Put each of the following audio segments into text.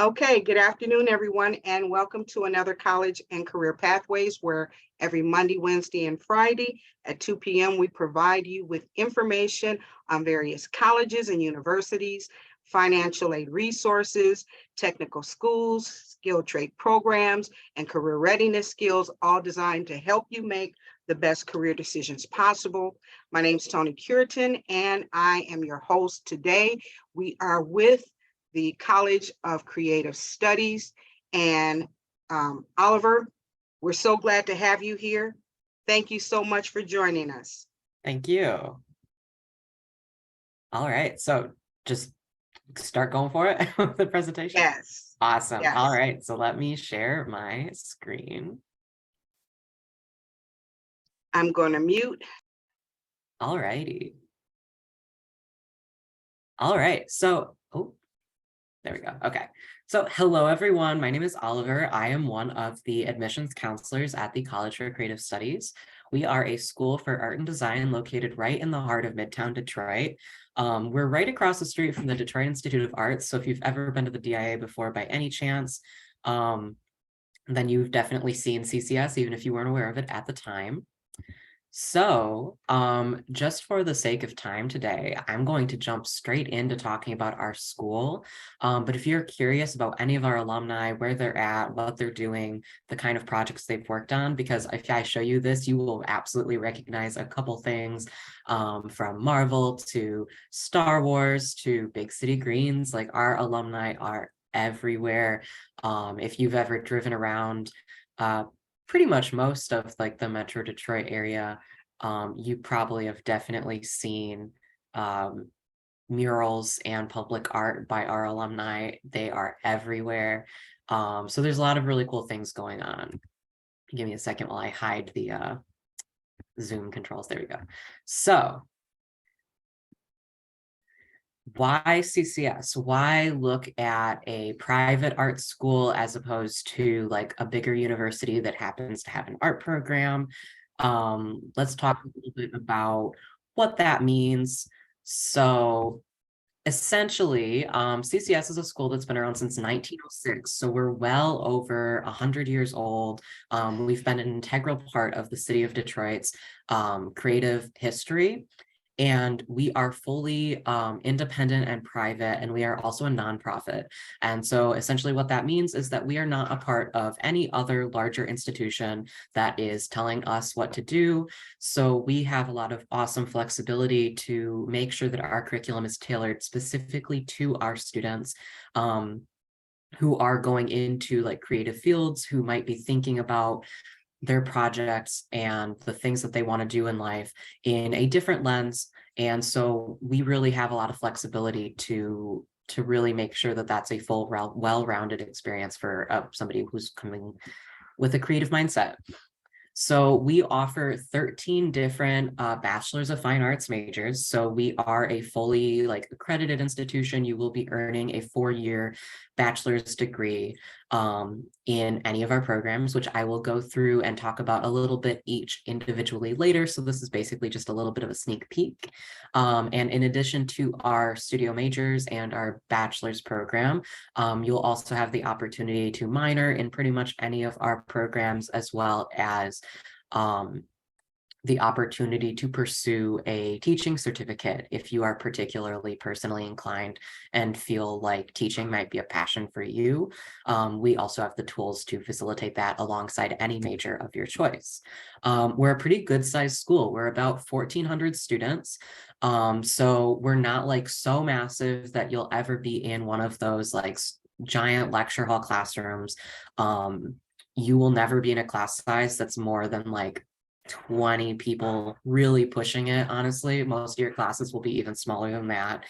Okay, good afternoon, everyone, and welcome to another College and Career Pathways, where every Monday, Wednesday, and Friday at 2 p.m. we provide you with information on various colleges and universities, financial aid resources, technical schools, skilled trade programs, and career readiness skills, all designed to help you make the best career decisions possible. My name is Toni Curitin, and I am your host today. We are with the College of Creative Studies. And Oliver, we're so glad to have you here. Thank you so much for joining us. Thank you. All right, so just start going for it with the presentation. Yes. Awesome. Yes. All right, so let me share my screen. I'm going to mute. All righty. All right, so, there we go. Okay. So hello, everyone. My name is Oliver. I am one of the admissions counselors at the College for Creative Studies. We are a school for art and design located right in the heart of Midtown Detroit. We're right across the street from the Detroit Institute of Arts. So if you've ever been to the DIA before by any chance, then you've definitely seen CCS, even if you weren't aware of it at the time. So, just for the sake of time today, I'm going to jump straight into talking about our school. But if you're curious about any of our alumni, where they're at, what they're doing, the kind of projects they've worked on, because if I show you this, you will absolutely recognize a couple things, from Marvel to Star Wars to Big City Greens. Like, our alumni are everywhere. If you've ever driven around, pretty much most of like the Metro Detroit area, you probably have definitely seen murals and public art by our alumni. They are everywhere. So there's a lot of really cool things going on. Give me a second while I hide the Zoom controls. There we go. So why CCS? Why look at a private art school as opposed to like a bigger university that happens to have an art program? Let's talk a little bit about what that means. So essentially, CCS is a school that's been around since 1906, so we're well over 100 years old. We've been an integral part of the city of Detroit's creative history. And we are fully independent and private, and we are also a nonprofit. And so essentially what that means is that we are not a part of any other larger institution that is telling us what to do. So we have a lot of awesome flexibility to make sure that our curriculum is tailored specifically to our students, who are going into like creative fields, who might be thinking about their projects and the things that they want to do in life in a different lens. And so we really have a lot of flexibility to really make sure that that's a full, well-rounded experience for somebody who's coming with a creative mindset. So we offer 13 different bachelor's of fine arts majors. So we are a fully like accredited institution. You will be earning a 4-year bachelor's degree in any of our programs, which I will go through and talk about a little bit each individually later. So this is basically just a little bit of a sneak peek. And in addition to our studio majors and our bachelor's program, you'll also have the opportunity to minor in pretty much any of our programs, as well as the opportunity to pursue a teaching certificate if you are particularly personally inclined and feel like teaching might be a passion for you. We also have the tools to facilitate that alongside any major of your choice. We're a pretty good sized school. We're about 1,400 students. So we're not like so massive that you'll ever be in one of those like giant lecture hall classrooms. You will never be in a class size that's more than like 20 people really pushing it. Honestly, most of your classes will be even smaller than that,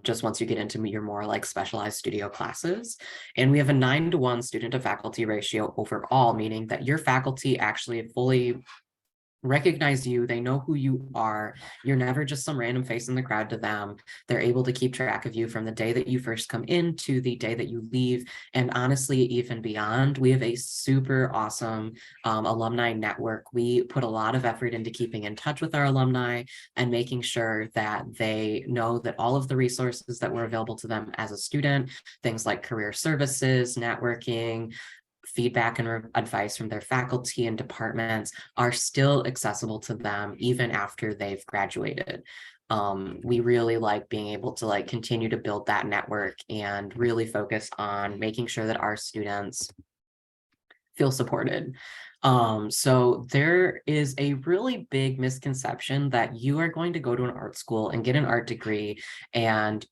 just once you get into your more like specialized studio classes. And we have a 9-to-1 student to faculty ratio overall, meaning that your faculty actually fully recognize you. They know who you are. You're never just some random face in the crowd to them. They're able to keep track of you from the day that you first come in to the day that you leave. And honestly, even beyond, we have a super awesome alumni network. We put a lot of effort into keeping in touch with our alumni and making sure that they know that all of the resources that were available to them as a student, things like career services, networking, feedback and advice from their faculty and departments are still accessible to them even after they've graduated. We really like being able to like continue to build that network and really focus on making sure that our students feel supported. So there is a really big misconception that you are going to go to an art school and get an art degree, and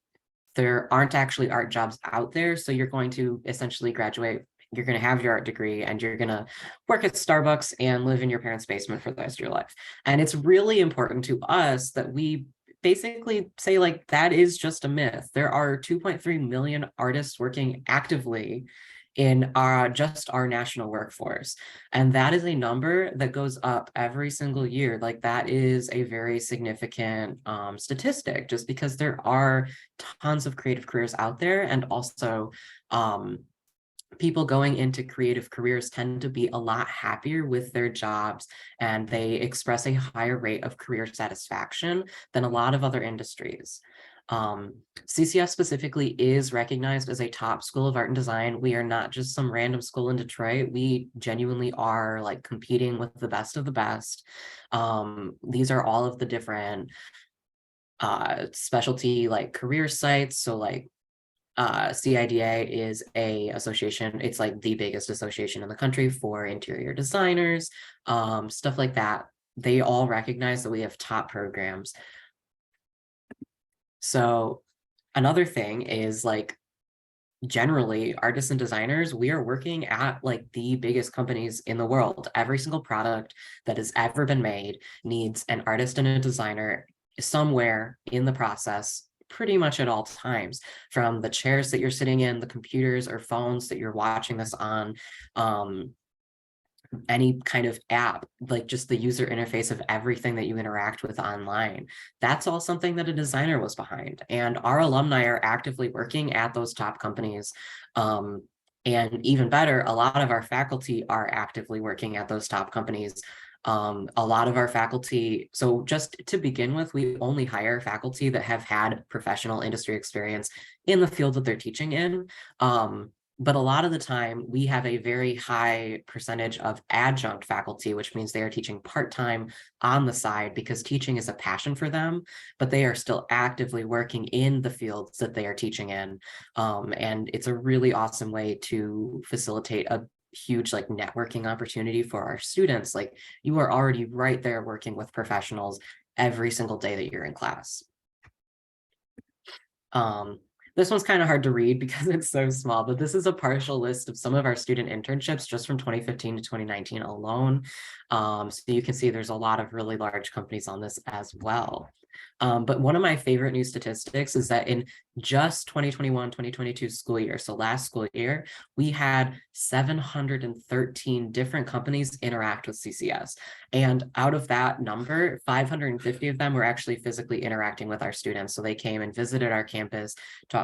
there aren't actually art jobs out there. So you're going to essentially graduate, you're going to have your art degree, and you're going to work at Starbucks and live in your parents' basement for the rest of your life. And it's really important to us that we basically say like that is just a myth. There are 2.3 million artists working actively in just our national workforce. And that is a number that goes up every single year. Like that is a very significant statistic, just because there are tons of creative careers out there. And also people going into creative careers tend to be a lot happier with their jobs, and they express a higher rate of career satisfaction than a lot of other industries. CCS specifically is recognized as a top school of art and design. We are not just some random school in Detroit. We genuinely are like competing with the best of the best. These are all of the different specialty like career sites. So like CIDA is a association. It's like the biggest association in the country for interior designers, stuff like that. They all recognize that we have top programs. So another thing is like generally artists and designers, we are working at like the biggest companies in the world. Every single product that has ever been made needs an artist and a designer somewhere in the process pretty much at all times, from the chairs that you're sitting in, the computers or phones that you're watching this on, any kind of app, like just the user interface of everything that you interact with online. That's all something that a designer was behind. And our alumni are actively working at those top companies. And even better, a lot of our faculty are actively working at those top companies. A lot of our faculty, so just to begin with, we only hire faculty that have had professional industry experience in the field that they're teaching in. But a lot of the time, we have a very high percentage of adjunct faculty, which means they are teaching part-time on the side because teaching is a passion for them, but they are still actively working in the fields that they are teaching in. And it's a really awesome way to facilitate a huge like networking opportunity for our students. Like you are already right there working with professionals every single day that you're in class. This one's kind of hard to read because it's so small, but this is a partial list of some of our student internships just from 2015 to 2019 alone. So you can see there's a lot of really large companies on this as well. But one of my favorite new statistics is that in just 2021-2022 school year, so last school year, we had 713 different companies interact with CCS. And out of that number, 550 of them were actually physically interacting with our students. So they came and visited our campus,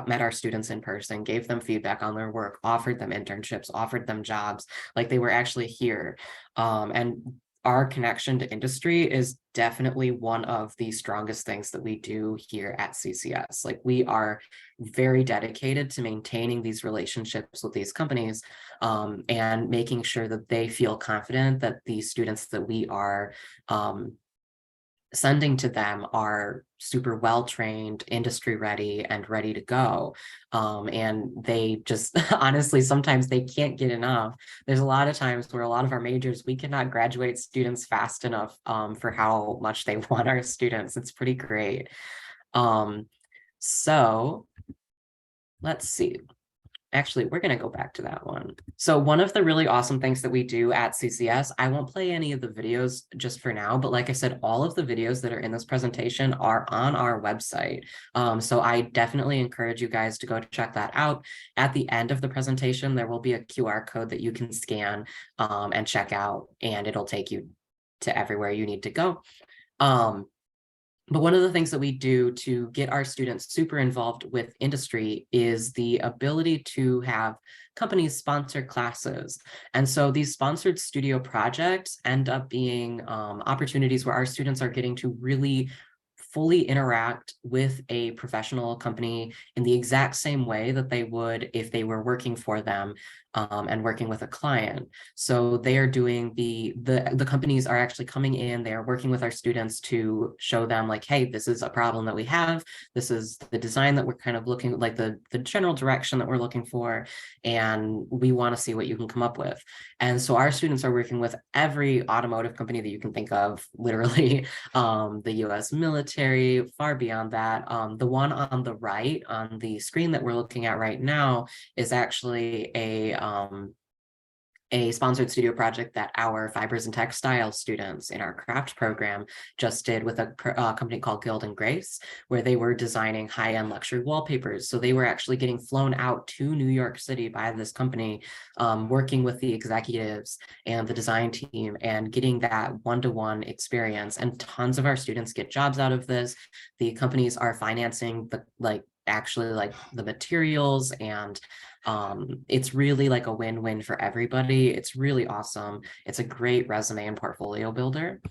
met our students in person, gave them feedback on their work, offered them internships, offered them jobs, like they were actually here. And our connection to industry is definitely one of the strongest things that we do here at CCS. Like we are very dedicated to maintaining these relationships with these companies, and making sure that they feel confident that the students that we are sending to them are super well-trained, industry ready, and ready to go. And they just, honestly, sometimes they can't get enough. There's a lot of times where a lot of our majors, we cannot graduate students fast enough for how much they want our students. It's pretty great. So let's see. Actually, we're going to go back to that one. So one of the really awesome things that we do at CCS, I won't play any of the videos just for now, but like I said, all of the videos that are in this presentation are on our website. So I definitely encourage you guys to go check that out. At the end of the presentation, there will be a QR code that you can scan and check out, and it'll take you to everywhere you need to go. But one of the things that we do to get our students super involved with industry is the ability to have companies sponsor classes. And so these sponsored studio projects end up being opportunities where our students are getting to really fully interact with a professional company in the exact same way that they would if they were working for them and working with a client. So they are doing the companies are actually coming in, they are working with our students to show them like, hey, this is a problem that we have. This is the design that we're kind of looking like the general direction that we're looking for. And we want to see what you can come up with. And so our students are working with every automotive company that you can think of, literally, the US military, far beyond that. The one on the right on the screen that we're looking at right now is actually a sponsored studio project that our fibers and textiles students in our craft program just did with a company called Guild and Grace, where they were designing high-end luxury wallpapers. So they were actually getting flown out to New York City by this company, working with the executives and the design team and getting that one-to-one experience. And tons of our students get jobs out of this. The companies are financing the the materials, and it's really like a win-win for everybody. It's really awesome. It's a great resume and portfolio builder.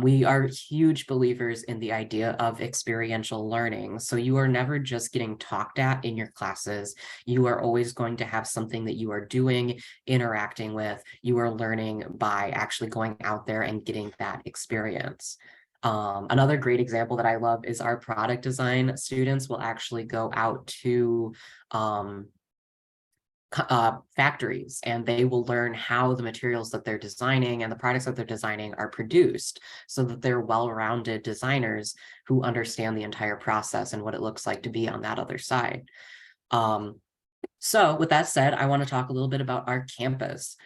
We are huge believers in the idea of experiential learning. So you are never just getting talked at in your classes. You are always going to have something that you are doing, interacting with. You are learning by actually going out there and getting that experience. Another great example that I love is our product design students will actually go out to factories, and they will learn how the materials that they're designing and the products that they're designing are produced, so that they're well-rounded designers who understand the entire process and what it looks like to be on that other side. So with that said, I want to talk a little bit about our campus.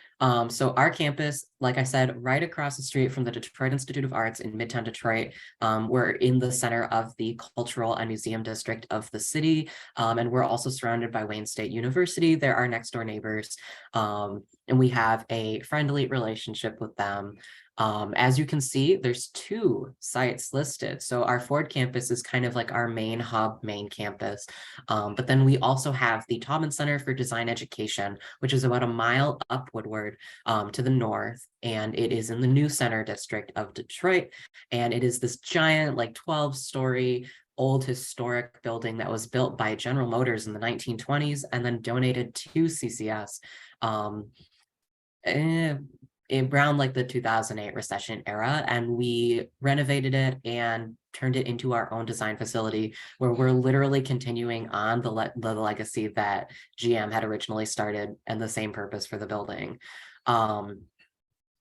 So our campus, like I said, right across the street from the Detroit Institute of Arts in Midtown Detroit. We're in the center of the cultural and museum district of the city. And we're also surrounded by Wayne State University. They're our next door neighbors. And we have a friendly relationship with them. As you can see, there's 2 sites listed. So our Ford campus is kind of like our main hub, main campus. But then we also have the Taubman Center for Design Education, which is about a mile up Woodward to the north. And it is in the New Center district of Detroit. And it is this giant, like 12-story old historic building that was built by General Motors in the 1920s and then donated to CCS. Around like the 2008 recession era, and we renovated it and turned it into our own design facility, where we're literally continuing on the legacy that GM had originally started and the same purpose for the building.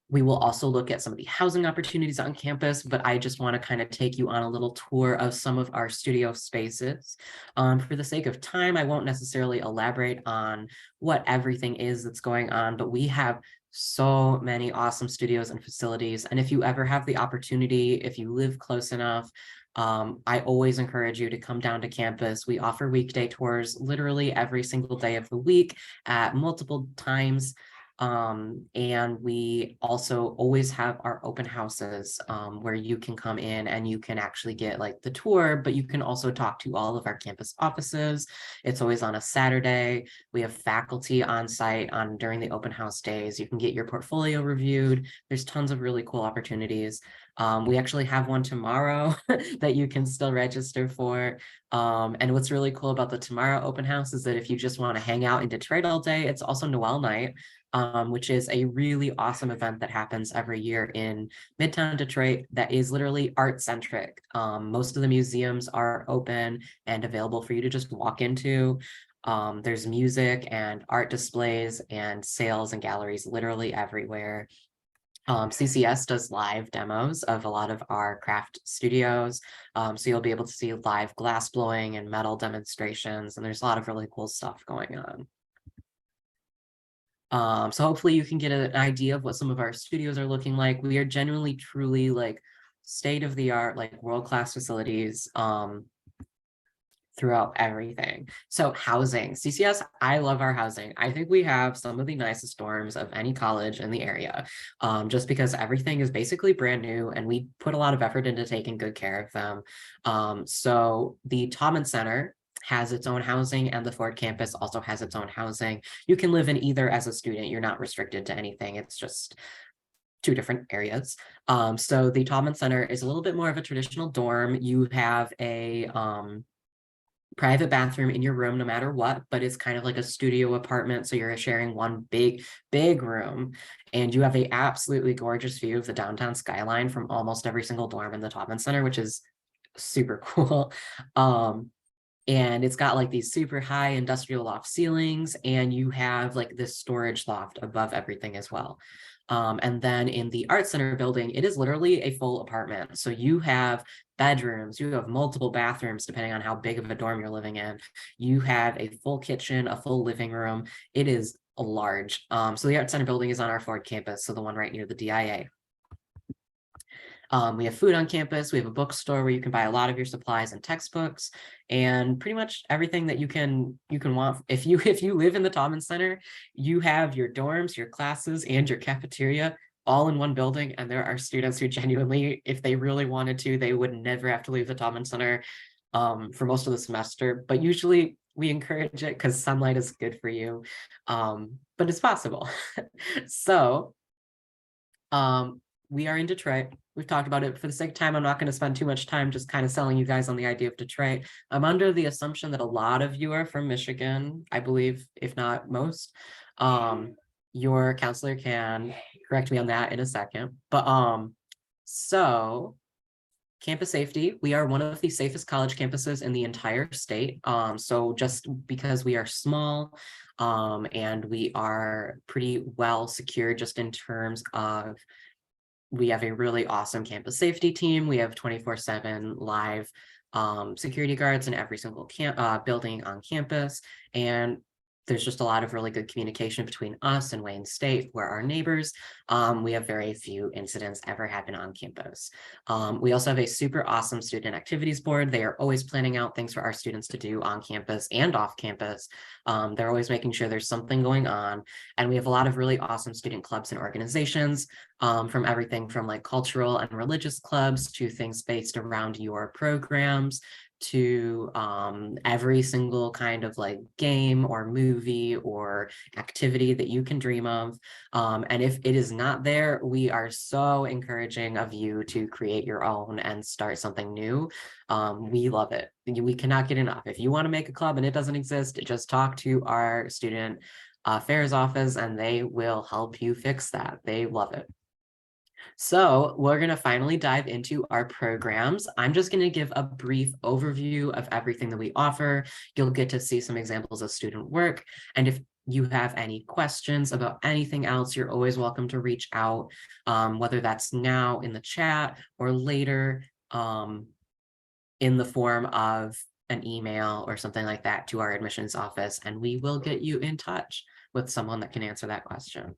We will also look at some of the housing opportunities on campus, but I just want to kind of take you on a little tour of some of our studio spaces. For the sake of time, I won't necessarily elaborate on what everything is that's going on, but we have so many awesome studios and facilities. And if you ever have the opportunity, if you live close enough, I always encourage you to come down to campus. We offer weekday tours literally every single day of the week at multiple times. And we also always have our open houses where you can come in and you can actually get like the tour, but you can also talk to all of our campus offices. It's always on a Saturday. We have faculty on site during the open house days. You can get your portfolio reviewed. There's tons of really cool opportunities. We actually have one tomorrow that you can still register for. And what's really cool about the tomorrow open house is that if you just want to hang out in Detroit all day, it's also Noel Night, which is a really awesome event that happens every year in Midtown Detroit that is literally art-centric. Most of the museums are open and available for you to just walk into. There's music and art displays and sales and galleries literally everywhere. CCS does live demos of a lot of our craft studios. So you'll be able to see live glass blowing and metal demonstrations, and there's a lot of really cool stuff going on. So hopefully you can get an idea of what some of our studios are looking like. We are genuinely, truly like state-of-the-art, like world-class facilities. throughout everything. So housing, CCS, I love our housing. I think we have some of the nicest dorms of any college in the area, just because everything is basically brand new and we put a lot of effort into taking good care of them. So the Taubman Center has its own housing and the Ford campus also has its own housing. You can live in either as a student. You're not restricted to anything. It's just two different areas. So the Taubman Center is a little bit more of a traditional dorm. You have a private bathroom in your room no matter what, but it's kind of like a studio apartment. So you're sharing one big room, and you have a absolutely gorgeous view of the downtown skyline from almost every single dorm in the Taubman Center, which is super cool. And it's got like these super high industrial loft ceilings, and you have like this storage loft above everything as well. And then in the Art Center building, it is literally a full apartment. So you have bedrooms, you have multiple bathrooms, depending on how big of a dorm you're living in. You have a full kitchen, a full living room. It is large. So the Art Center building is on our Ford campus, so the one right near the DIA. We have food on campus. We have a bookstore where you can buy a lot of your supplies and textbooks, and pretty much everything that you can want. If you live in the Taubman Center, you have your dorms, your classes, and your cafeteria all in one building. And there are students who genuinely, if they really wanted to, they would never have to leave the Taubman Center for most of the semester. But usually we encourage it because sunlight is good for you, but it's possible. So we are in Detroit. We've talked about it. For the sake of time, I'm not going to spend too much time just kind of selling you guys on the idea of Detroit. I'm under the assumption that a lot of you are from Michigan, I believe, if not most. Your counselor can correct me on that in a second. But so campus safety, we are one of the safest college campuses in the entire state. So just because we are small, and we are pretty well secured just in terms of, we have a really awesome campus safety team. We have 24/7 live security guards in every single building on campus. And there's just a lot of really good communication between us and Wayne State, who are our neighbors. We have very few incidents ever happen on campus. We also have a super awesome student activities board. They are always planning out things for our students to do on campus and off campus. They're always making sure there's something going on. And we have a lot of really awesome student clubs and organizations, from everything from like cultural and religious clubs to things based around your programs, to every single kind of like game or movie or activity that you can dream of. And if it is not there, we are so encouraging of you to create your own and start something new. We love it. We cannot get enough. If you want to make a club and it doesn't exist, just talk to our student affairs office and they will help you fix that. They love it. So we're going to finally dive into our programs. I'm just going to give a brief overview of everything that we offer. You'll get to see some examples of student work. And if you have any questions about anything else, you're always welcome to reach out, whether that's now in the chat or later in the form of an email or something like that to our admissions office, and we will get you in touch with someone that can answer that question.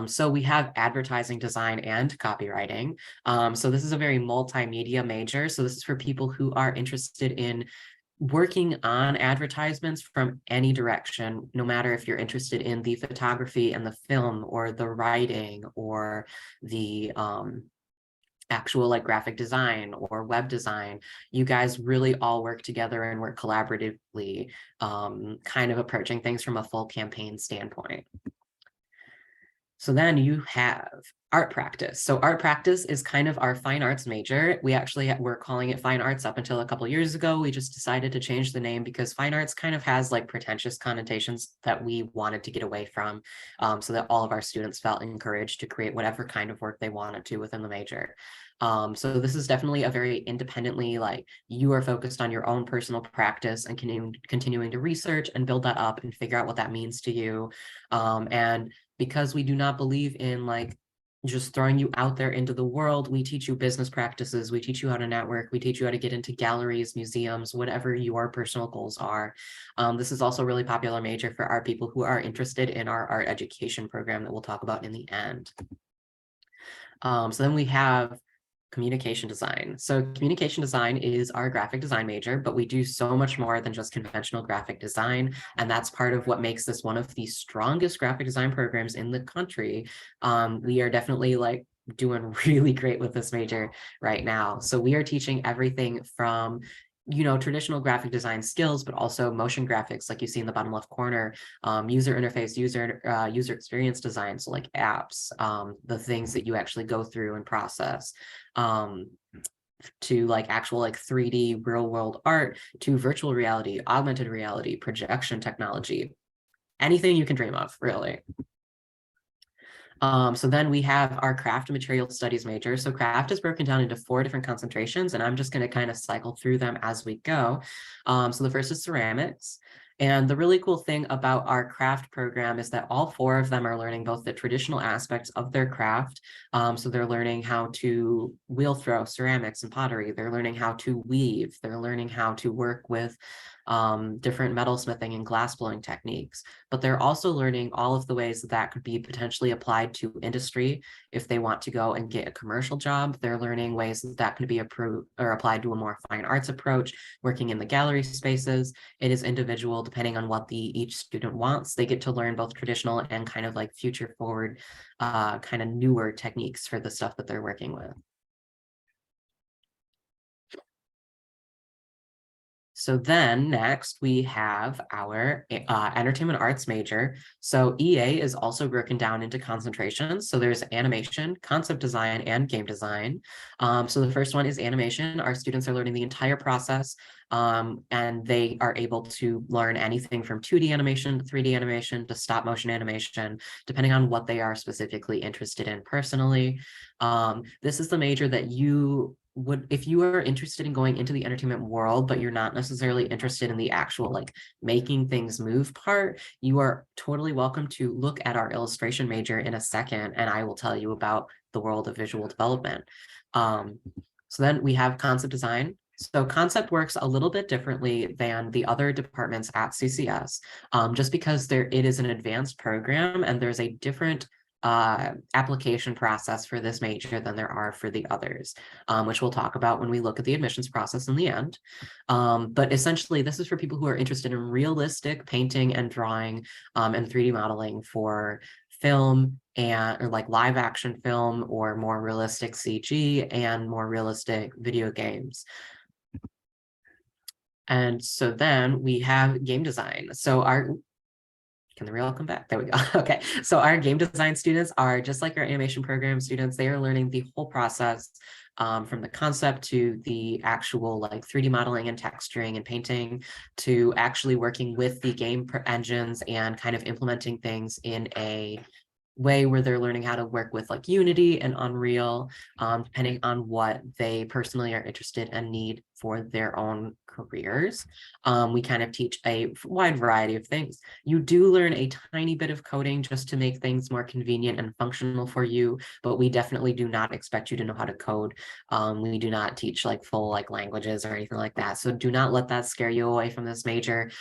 So we have advertising design and copywriting. So this is a very multimedia major. So this is for people who are interested in working on advertisements from any direction, no matter if you're interested in the photography and the film or the writing or the actual like graphic design or web design. You guys really all work together and work collaboratively, kind of approaching things from a full campaign standpoint. So then you have art practice. So art practice is kind of our fine arts major. We actually were calling it fine arts up until a couple of years ago. We just decided to change the name because fine arts kind of has like pretentious connotations that we wanted to get away from, so that all of our students felt encouraged to create whatever kind of work they wanted to within the major. So this is definitely a very independently, like you are focused on your own personal practice and continuing to research and build that up and figure out what that means to you. And because we do not believe in like just throwing you out there into the world, we teach you business practices, we teach you how to network, we teach you how to get into galleries, museums, whatever your personal goals are. This is also a really popular major for our people who are interested in our art education program that we'll talk about in the end. So then we have communication design. So communication design is our graphic design major, but we do so much more than just conventional graphic design. And that's part of what makes this one of the strongest graphic design programs in the country. We are definitely like doing really great with this major right now. So we are teaching everything from traditional graphic design skills, but also motion graphics, like you see in the bottom left corner, user interface, user experience design, so like apps, the things that you actually go through and process, to like actual like 3D real world art, to virtual reality, augmented reality, projection technology, anything you can dream of, really. So then we have our craft and material studies major. So craft is broken down into 4 different concentrations, and I'm just going to kind of cycle through them as we go. So the first is ceramics. And the really cool thing about our craft program is that all 4 of them are learning both the traditional aspects of their craft. So they're learning how to wheel throw ceramics and pottery. They're learning how to weave. They're learning how to work with different metal smithing and glass blowing techniques, but they're also learning all of the ways that could be potentially applied to industry. If they want to go and get a commercial job, they're learning ways that could be approved or applied to a more fine arts approach, working in the gallery spaces. It is individual depending on what each student wants. They get to learn both traditional and kind of like future forward, kind of newer techniques for the stuff that they're working with. So then next we have our entertainment arts major. So EA is also broken down into concentrations. So there's animation, concept design, and game design. So the first one is animation. Our students are learning the entire process, and they are able to learn anything from 2D animation to 3D animation to stop motion animation, depending on what they are specifically interested in personally. This is the major that you would, if you are interested in going into the entertainment world, but you're not necessarily interested in the actual like making things move part, you are totally welcome to look at our illustration major in a second, and I will tell you about the world of visual development. So then we have concept design. So concept works a little bit differently than the other departments at CCS, just because it is an advanced program and there's a different application process for this major than there are for the others, which we'll talk about when we look at the admissions process in the end. But essentially, this is for people who are interested in realistic painting and drawing, and 3D modeling for film or like live action film, or more realistic CG and more realistic video games. And so then we have game design. So can the reel come back? There we go. Okay. So our game design students are just like our animation program students. They are learning the whole process, from the concept to the actual like 3D modeling and texturing and painting, to actually working with the game engines and kind of implementing things in a way where they're learning how to work with like Unity and Unreal, depending on what they personally are interested and need for their own careers. We kind of teach a wide variety of things. You do learn a tiny bit of coding just to make things more convenient and functional for you, but we definitely do not expect you to know how to code. We do not teach like full like languages or anything like that. So do not let that scare you away from this major.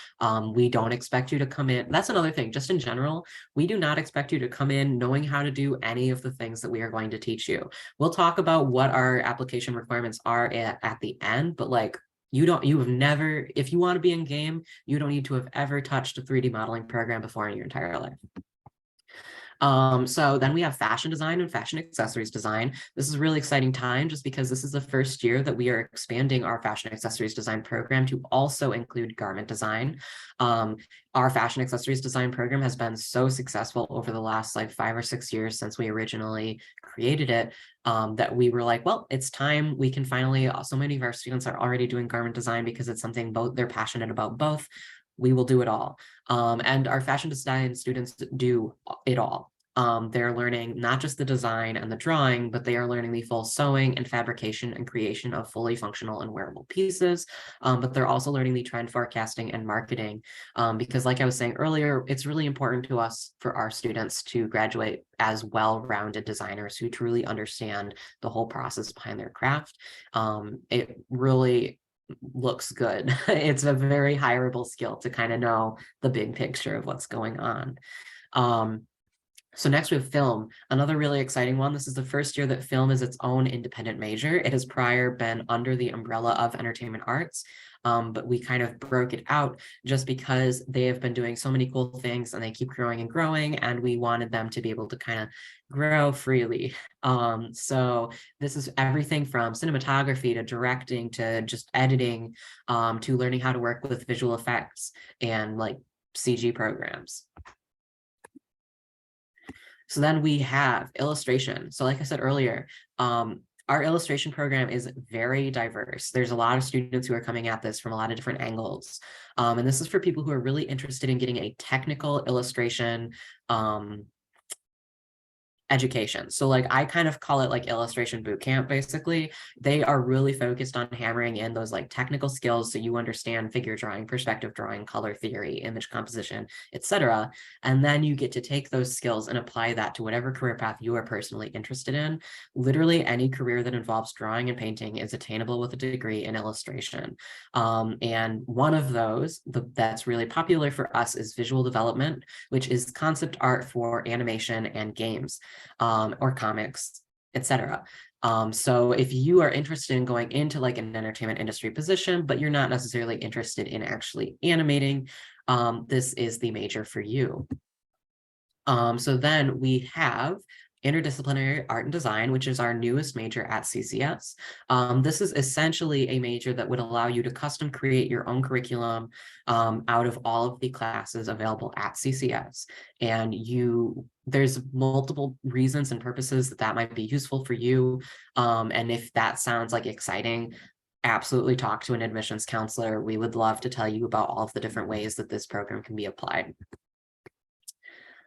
We don't expect you to come in. That's another thing, just in general, we do not expect you to come in knowing how to do any of the things that we are going to teach you. We'll talk about what our application requirements are at the end, but like you have never, if you want to be in game, you don't need to have ever touched a 3D modeling program before in your entire life. So then we have fashion design and fashion accessories design. This is a really exciting time just because this is the first year that we are expanding our fashion accessories design program to also include garment design. Our fashion accessories design program has been so successful over the last like 5 or 6 years since we originally created it, that we were like, well, it's time. We can finally, so many of our students are already doing garment design because it's something both they're passionate about both. We will do it all. And our fashion design students do it all. They're learning not just the design and the drawing, but they are learning the full sewing and fabrication and creation of fully functional and wearable pieces. But they're also learning the trend forecasting and marketing, because like I was saying earlier, it's really important to us for our students to graduate as well-rounded designers who truly understand the whole process behind their craft. It really looks good. It's a very hireable skill to kind of know the big picture of what's going on. So next we have film, another really exciting one. This is the first year that film is its own independent major. It has prior been under the umbrella of entertainment arts, but we kind of broke it out just because they have been doing so many cool things and they keep growing and growing, and we wanted them to be able to kind of grow freely. So this is everything from cinematography to directing to just editing, to learning how to work with visual effects and like CG programs. So then we have illustration. So like I said earlier, our illustration program is very diverse. There's a lot of students who are coming at this from a lot of different angles. And this is for people who are really interested in getting a technical illustration education. So like I kind of call it like illustration boot camp. Basically, they are really focused on hammering in those like technical skills so you understand figure drawing, perspective drawing, color theory, image composition, etc. And then you get to take those skills and apply that to whatever career path you are personally interested in. Literally any career that involves drawing and painting is attainable with a degree in illustration. And one of those that's really popular for us is visual development, which is concept art for animation and games. Or comics, etc. So if you are interested in going into like an entertainment industry position, but you're not necessarily interested in actually animating, this is the major for you. So then we have interdisciplinary art and design, which is our newest major at CCS. This is essentially a major that would allow you to custom create your own curriculum out of all of the classes available at CCS. And there's multiple reasons and purposes that might be useful for you. And if that sounds like exciting, absolutely talk to an admissions counselor. We would love to tell you about all of the different ways that this program can be applied.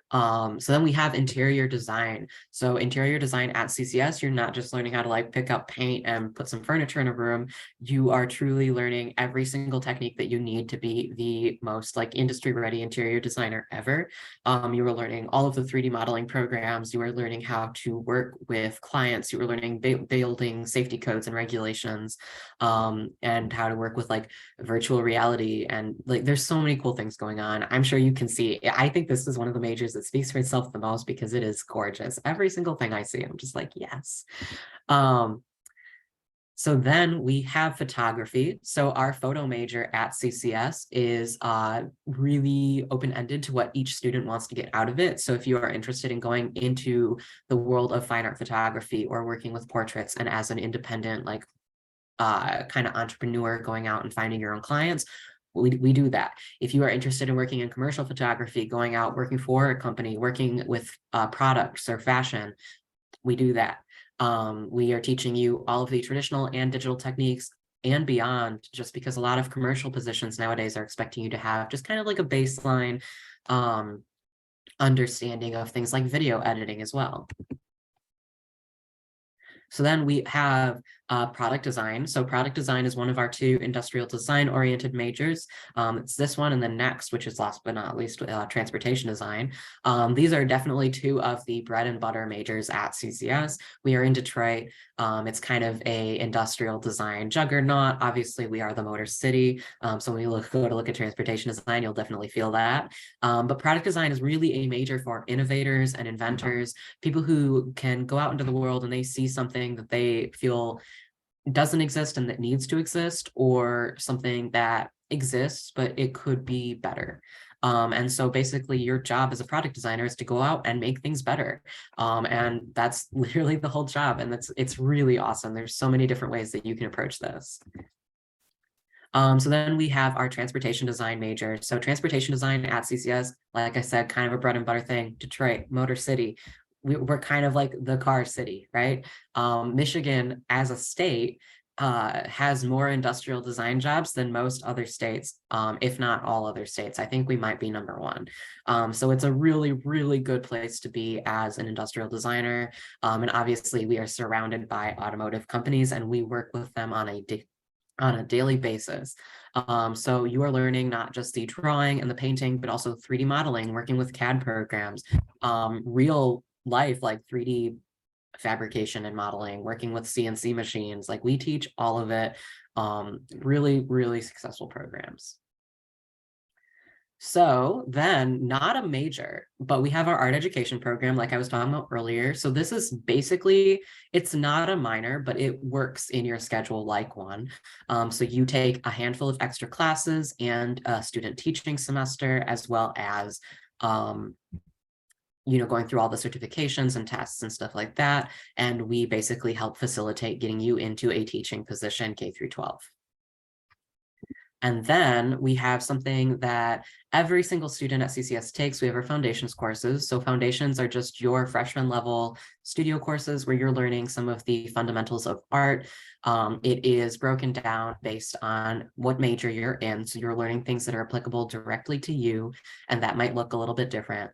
So then we have interior design. So interior design at CCS, you're not just learning how to like pick up paint and put some furniture in a room. You are truly learning every single technique that you need to be the most like industry ready interior designer ever. You are learning all of the 3D modeling programs. You are learning how to work with clients. You are learning building safety codes and regulations, and how to work with like virtual reality. And like, there's so many cool things going on. I'm sure you can see, I think this is one of the majors that speaks for itself the most because it is gorgeous. Every single thing I see, I'm just like, yes. So then we have photography. So our photo major at CCS is really open-ended to what each student wants to get out of it. So if you are interested in going into the world of fine art photography or working with portraits and as an independent, like kind of entrepreneur going out and finding your own clients, we do that. If you are interested in working in commercial photography, going out, working for a company, working with products or fashion, we do that. We are teaching you all of the traditional and digital techniques and beyond, just because a lot of commercial positions nowadays are expecting you to have just kind of like a baseline understanding of things like video editing as well. So then we have product design. So product design is one of our 2 industrial design oriented majors. It's this one and the next, which is last but not least, transportation design. These are definitely 2 of the bread and butter majors at CCS. We are in Detroit. It's kind of a industrial design juggernaut. Obviously, we are the Motor City. So when you go to look at transportation design, you'll definitely feel that. But product design is really a major for innovators and inventors, people who can go out into the world and they see something that they feel doesn't exist and that needs to exist, or something that exists, but it could be better. And so basically your job as a product designer is to go out and make things better. And that's literally the whole job. And it's really awesome. There's so many different ways that you can approach this. So then we have our transportation design major. So transportation design at CCS, like I said, kind of a bread and butter thing. Detroit, Motor City. We're kind of like the car city, right? Michigan as a state has more industrial design jobs than most other states, if not all other states. I think we might be number 1. So it's a really, really good place to be as an industrial designer. And obviously we are surrounded by automotive companies and we work with them on a daily basis. So you are learning not just the drawing and the painting, but also 3D modeling, working with CAD programs, real life like 3D fabrication and modeling, working with CNC machines. Like we teach all of it. Really, really successful programs. So then not a major, but we have our art education program, like I was talking about earlier. So this is basically, it's not a minor, but it works in your schedule like one. So you take a handful of extra classes and a student teaching semester, as well as, going through all the certifications and tests and stuff like that. And we basically help facilitate getting you into a teaching position K through 12. And then we have something that every single student at CCS takes. We have our foundations courses. So foundations are just your freshman level studio courses where you're learning some of the fundamentals of art. It is broken down based on what major you're in. So you're learning things that are applicable directly to you, and that might look a little bit different.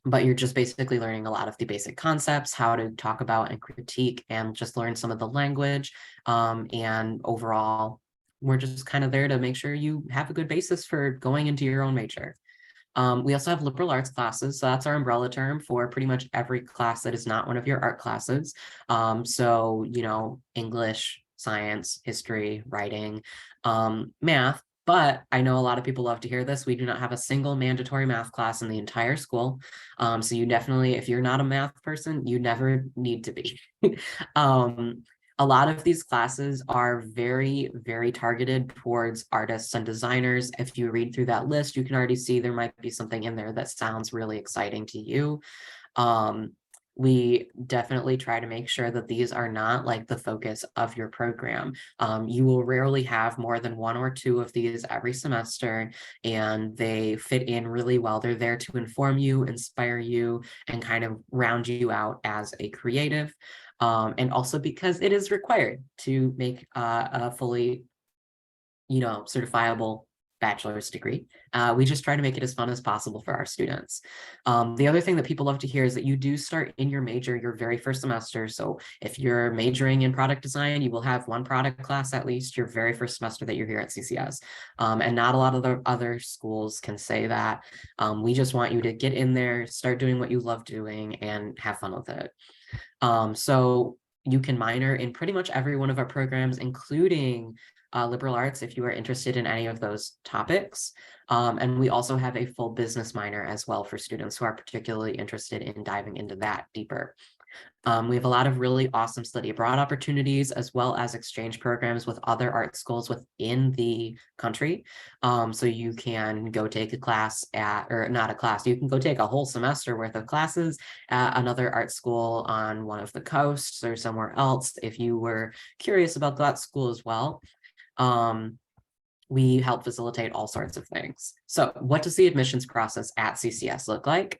But you're just basically learning a lot of the basic concepts, how to talk about and critique, and just learn some of the language. And overall, we're just kind of there to make sure you have a good basis for going into your own major. We also have liberal arts classes. So that's our umbrella term for pretty much every class that is not one of your art classes. So, English, science, history, writing, math. But I know a lot of people love to hear this. We do not have a single mandatory math class in the entire school. So you definitely, if you're not a math person, you never need to be. A lot of these classes are very, very targeted towards artists and designers. If you read through that list, you can already see there might be something in there that sounds really exciting to you. We definitely try to make sure that these are not like the focus of your program. You will rarely have more than one or two of these every semester, and they fit in really well. They're there to inform you, inspire you, and kind of round you out as a creative. And also because it is required to make a fully, certifiable bachelor's degree. We just try to make it as fun as possible for our students. The other thing that people love to hear is that you do start in your major your very first semester. So if you're majoring in product design, you will have one product class at least your very first semester that you're here at CCS. And not a lot of the other schools can say that. We just want you to get in there, start doing what you love doing, and have fun with it. So you can minor in pretty much every one of our programs, including liberal arts, if you are interested in any of those topics. And we also have a full business minor as well for students who are particularly interested in diving into that deeper. We have a lot of really awesome study abroad opportunities, as well as exchange programs with other art schools within the country. So you can go take a class or not a class, you can go take a whole semester worth of classes at another art school on one of the coasts or somewhere else if you were curious about that school as well. We help facilitate all sorts of things. So what does the admissions process at CCS look like?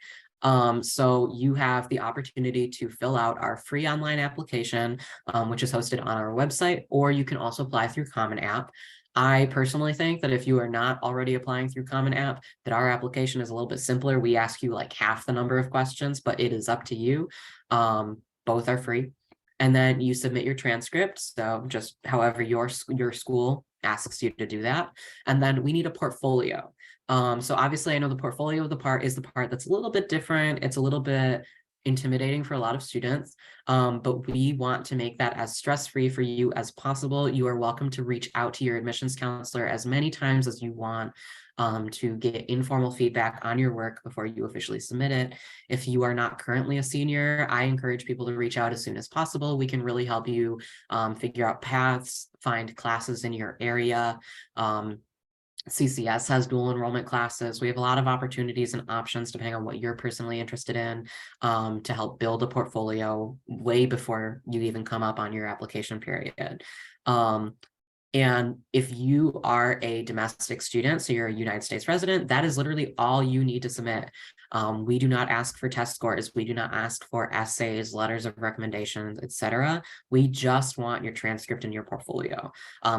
So you have the opportunity to fill out our free online application, which is hosted on our website, or you can also apply through Common App. I personally think that if you are not already applying through Common App, that our application is a little bit simpler. We ask you like half the number of questions, but it is up to you. Both are free. And then you submit your transcript. So just however your school asks you to do that. And then we need a portfolio. So obviously I know the portfolio of the part is the part that's a little bit different. It's a little bit intimidating for a lot of students, but we want to make that as stress-free for you as possible. You are welcome to reach out to your admissions counselor as many times as you want to get informal feedback on your work before you officially submit it. If you are not currently a senior, I encourage people to reach out as soon as possible. We can really help you figure out paths, find classes in your area. CCS has dual enrollment classes. We have a lot of opportunities and options depending on what you're personally interested in to help build a portfolio way before you even come up on your application period. And if you are a domestic student, so you're a United States resident, that is literally all you need to submit. We do not ask for test scores. We do not ask for essays, letters of recommendations, etc. We just want your transcript and your portfolio.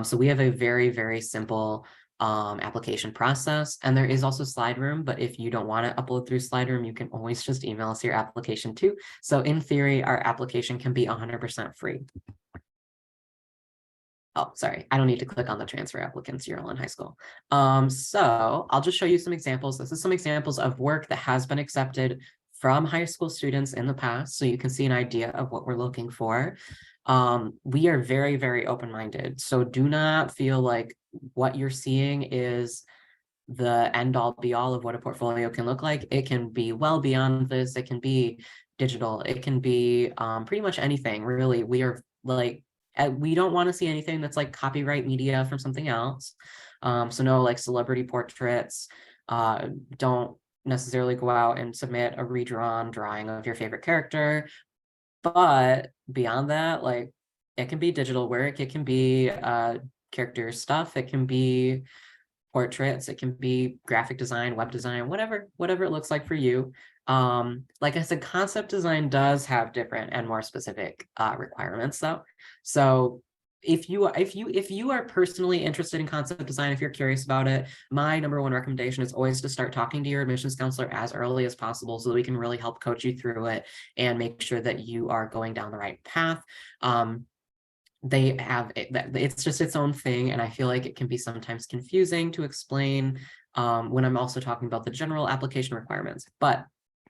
So we have a very, very simple application process, and there is also SlideRoom, but if you don't want to upload through SlideRoom, you can always just email us your application too. So in theory, our application can be 100% free. Oh, sorry, I don't need to click on the transfer applicants. You're all in high school. So I'll just show you some examples. This is some examples of work that has been accepted from high school students in the past, so you can see an idea of what we're looking for. We are very, very open-minded, so do not feel like what you're seeing is the end all be all of what a portfolio can look like. It can be well beyond this. It can be digital. It can be pretty much anything, really. We are like, we don't want to see anything that's like copyright media from something else. So no like celebrity portraits. Don't necessarily go out and submit a redrawn drawing of your favorite character. But beyond that, like it can be digital work, it can be character stuff, it can be portraits, it can be graphic design, web design, whatever it looks like for you. Like I said, concept design does have different and more specific requirements though. So if you are personally interested in concept design, if you're curious about it, my number one recommendation is always to start talking to your admissions counselor as early as possible so that we can really help coach you through it and make sure that you are going down the right path. They have it's just its own thing, and I feel like it can be sometimes confusing to explain when I'm also talking about the general application requirements. But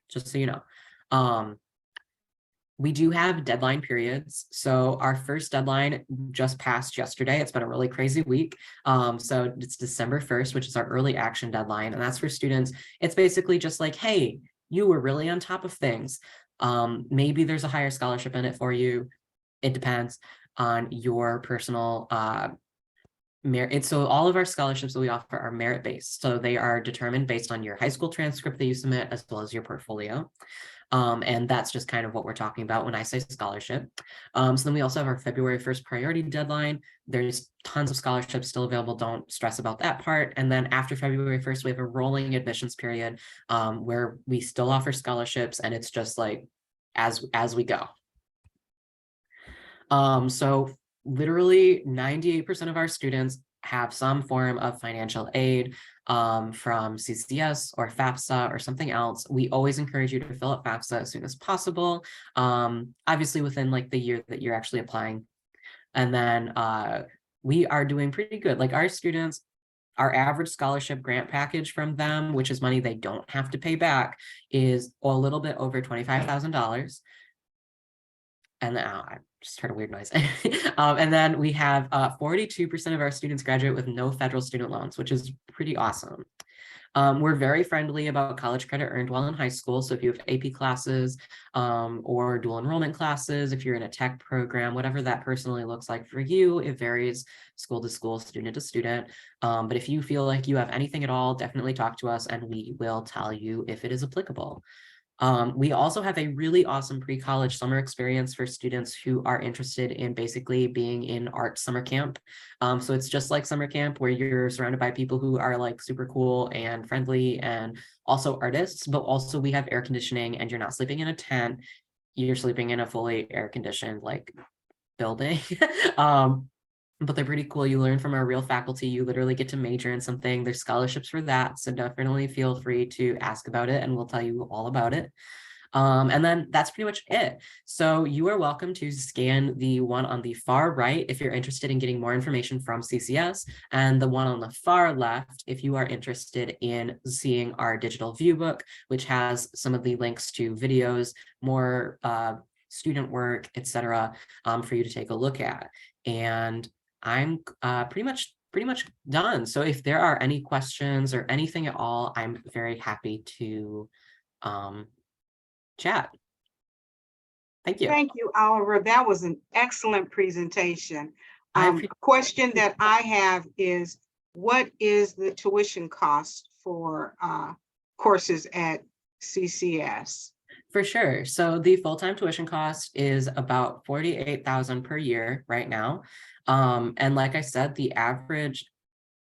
just so you know, we do have deadline periods. So our first deadline just passed yesterday. It's been a really crazy week. So it's December 1st, which is our early action deadline. And that's for students. It's basically just like, hey, you were really on top of things. Maybe there's a higher scholarship in it for you. It depends on your personal merit. So all of our scholarships that we offer are merit-based. So they are determined based on your high school transcript that you submit, as well as your portfolio. And that's just kind of what we're talking about when I say scholarship. So then we also have our February 1st priority deadline. There's tons of scholarships still available. Don't stress about that part. And then after February 1st, we have a rolling admissions period where we still offer scholarships, and it's just like as we go. So literally 98% of our students have some form of financial aid from CCS or FAFSA or something else. We always encourage you to fill out FAFSA as soon as possible, obviously within like the year that you're actually applying. And then we are doing pretty good. Like our students, our average scholarship grant package from them, which is money they don't have to pay back, is a little bit over $25,000. And then I just heard a weird noise. And then we have 42% of our students graduate with no federal student loans, which is pretty awesome. We're very friendly about college credit earned while in high school. So if you have AP classes or dual enrollment classes, if you're in a tech program, whatever that personally looks like for you, it varies school to school, student to student. But if you feel like you have anything at all, definitely talk to us and we will tell you if it is applicable. We also have a really awesome pre-college summer experience for students who are interested in basically being in art summer camp. So it's just like summer camp where you're surrounded by people who are like super cool and friendly and also artists, but also we have air conditioning and you're not sleeping in a tent. You're sleeping in a fully air conditioned like building. But they're pretty cool. You learn from our real faculty. You literally get to major in something. There's scholarships for that. So definitely feel free to ask about it and we'll tell you all about it. And then that's pretty much it. So you are welcome to scan the one on the far right if you're interested in getting more information from CCS, and the one on the far left if you are interested in seeing our digital view book, which has some of the links to videos, more student work, etc., for you to take a look at. And I'm pretty much done. So if there are any questions or anything at all, I'm very happy to chat. Thank you. Thank you, Oliver. That was an excellent presentation. A question that I have is, what is the tuition cost for courses at CCS? For sure. So the full-time tuition cost is about $48,000 per year right now. And like I said, the average,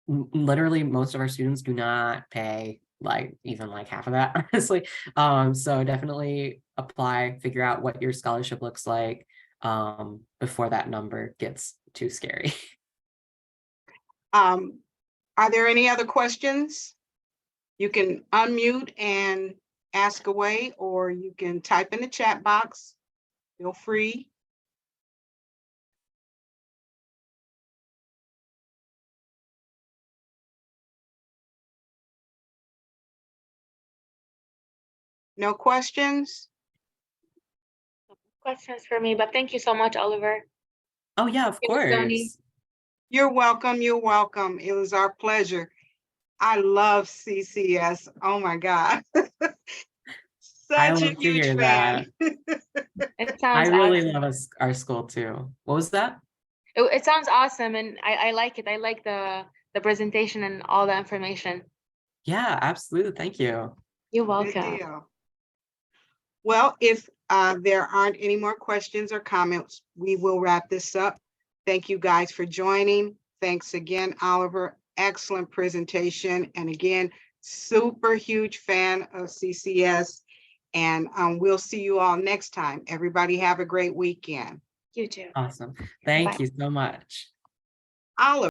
literally most of our students do not pay like even like half of that, honestly. So definitely apply, figure out what your scholarship looks like before that number gets too scary. Are there any other questions? You can unmute and ask away, or you can type in the chat box. Feel free. No questions? Questions for me, but thank you so much, Oliver. Oh yeah, of course. You're welcome. You're welcome. It was our pleasure. I love CCS. Oh my God. I Such a love to huge hear fan. that. It I sounds really awesome. love our school too. What was that? It sounds awesome, and I like it. I like the presentation and all the information. Yeah, absolutely. Thank you. You're Good welcome. deal. Well, if there aren't any more questions or comments, we will wrap this up. Thank you guys for joining. Thanks again, Oliver. Excellent presentation. And again, super huge fan of CCS. And we'll see you all next time. Everybody have a great weekend. You too. Awesome. Bye. Thank you so much. Oliver.